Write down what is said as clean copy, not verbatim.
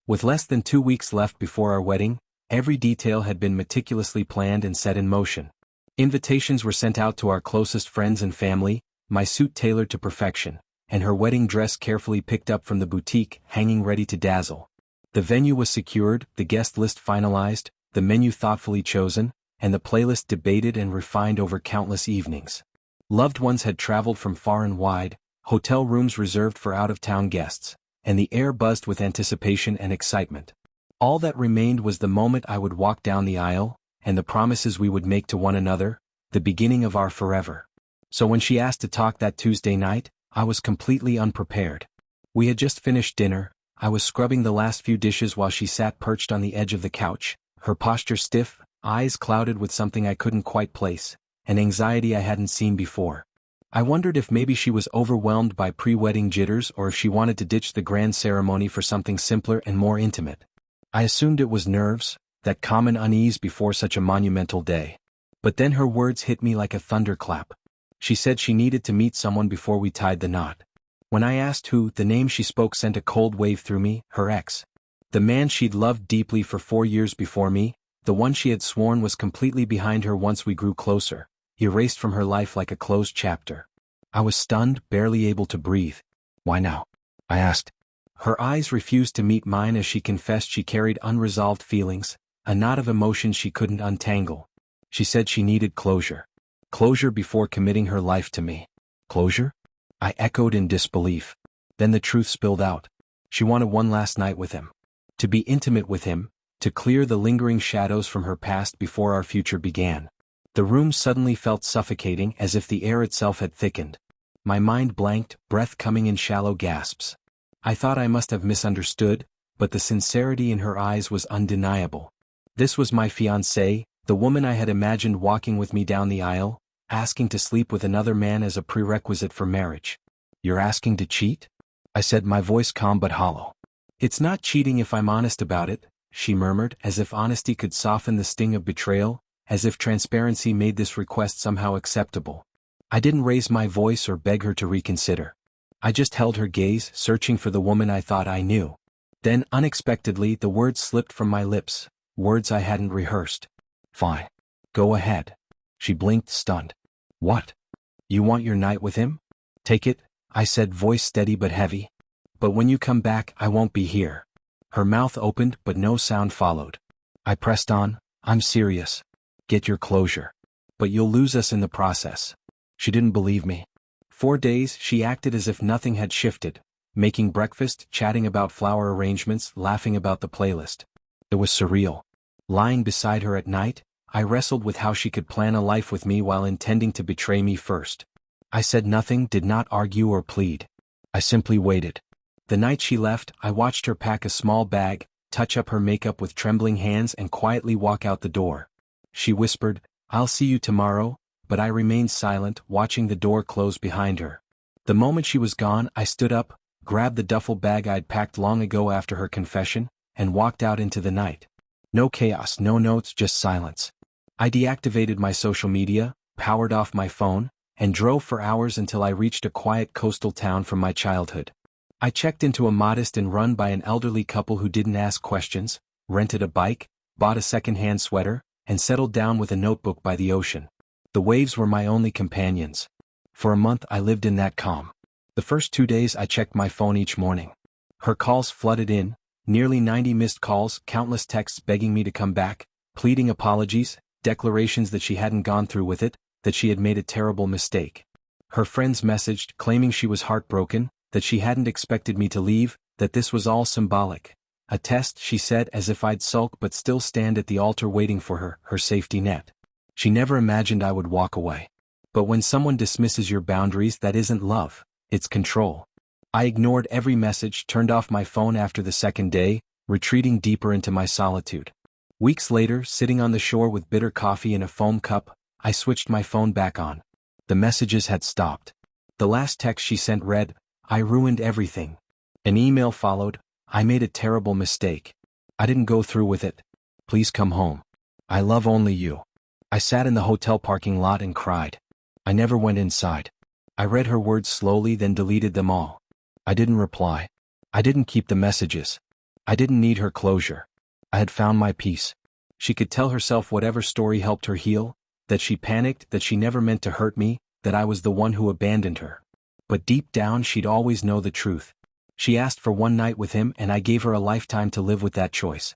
With less than 2 weeks left before our wedding, every detail had been meticulously planned and set in motion. Invitations were sent out to our closest friends and family, my suit tailored to perfection, and her wedding dress carefully picked up from the boutique, hanging ready to dazzle. The venue was secured, the guest list finalized, the menu thoughtfully chosen, and the playlist debated and refined over countless evenings. Loved ones had traveled from far and wide, hotel rooms reserved for out-of-town guests, and the air buzzed with anticipation and excitement. All that remained was the moment I would walk down the aisle, and the promises we would make to one another, the beginning of our forever. So when she asked to talk that Tuesday night, I was completely unprepared. We had just finished dinner, I was scrubbing the last few dishes while she sat perched on the edge of the couch, her posture stiff, eyes clouded with something I couldn't quite place, an anxiety I hadn't seen before. I wondered if maybe she was overwhelmed by pre-wedding jitters or if she wanted to ditch the grand ceremony for something simpler and more intimate. I assumed it was nerves, that common unease before such a monumental day. But then her words hit me like a thunderclap. She said she needed to meet someone before we tied the knot. When I asked who, the name she spoke sent a cold wave through me, her ex. The man she'd loved deeply for 4 years before me, the one she had sworn was completely behind her once we grew closer, erased from her life like a closed chapter. I was stunned, barely able to breathe. "Why now?" I asked. Her eyes refused to meet mine as she confessed she carried unresolved feelings, a knot of emotions she couldn't untangle. She said she needed closure. Closure before committing her life to me. Closure? I echoed in disbelief. Then the truth spilled out. She wanted one last night with him. To be intimate with him, to clear the lingering shadows from her past before our future began. The room suddenly felt suffocating, as if the air itself had thickened. My mind blanked, breath coming in shallow gasps. I thought I must have misunderstood, but the sincerity in her eyes was undeniable. This was my fiancée, the woman I had imagined walking with me down the aisle, asking to sleep with another man as a prerequisite for marriage. "You're asking to cheat?" I said, my voice calm but hollow. "It's not cheating if I'm honest about it," she murmured, as if honesty could soften the sting of betrayal, as if transparency made this request somehow acceptable. I didn't raise my voice or beg her to reconsider. I just held her gaze, searching for the woman I thought I knew. Then, unexpectedly, the words slipped from my lips, words I hadn't rehearsed. "Fine. Go ahead." She blinked, stunned. "What? You want your night with him?" "Take it," I said, voice steady but heavy. "But when you come back, I won't be here." Her mouth opened, but no sound followed. I pressed on, "I'm serious. Get your closure. But you'll lose us in the process." She didn't believe me. 4 days, she acted as if nothing had shifted, making breakfast, chatting about flower arrangements, laughing about the playlist. It was surreal. Lying beside her at night, I wrestled with how she could plan a life with me while intending to betray me first. I said nothing, did not argue or plead. I simply waited. The night she left, I watched her pack a small bag, touch up her makeup with trembling hands and quietly walk out the door. She whispered, "I'll see you tomorrow," but I remained silent, watching the door close behind her. The moment she was gone, I stood up, grabbed the duffel bag I'd packed long ago after her confession, and walked out into the night. No chaos, no notes, just silence. I deactivated my social media, powered off my phone, and drove for hours until I reached a quiet coastal town from my childhood. I checked into a modest inn run by an elderly couple who didn't ask questions, rented a bike, bought a second-hand sweater, and settled down with a notebook by the ocean. The waves were my only companions. For a month I lived in that calm. The first 2 days I checked my phone each morning. Her calls flooded in, nearly 90 missed calls, countless texts begging me to come back, pleading apologies, declarations that she hadn't gone through with it, that she had made a terrible mistake. Her friends messaged, claiming she was heartbroken, that she hadn't expected me to leave, that this was all symbolic. A test, she said, as if I'd sulk but still stand at the altar waiting for her, her safety net. She never imagined I would walk away. But when someone dismisses your boundaries, that isn't love, it's control. I ignored every message, turned off my phone after the second day, retreating deeper into my solitude. Weeks later, sitting on the shore with bitter coffee in a foam cup, I switched my phone back on. The messages had stopped. The last text she sent read, "I ruined everything." An email followed, "I made a terrible mistake. I didn't go through with it. Please come home. I love only you." I sat in the hotel parking lot and cried. I never went inside. I read her words slowly, then deleted them all. I didn't reply. I didn't keep the messages. I didn't need her closure. I had found my peace. She could tell herself whatever story helped her heal, that she panicked, that she never meant to hurt me, that I was the one who abandoned her. But deep down she'd always know the truth. She asked for one night with him and I gave her a lifetime to live with that choice.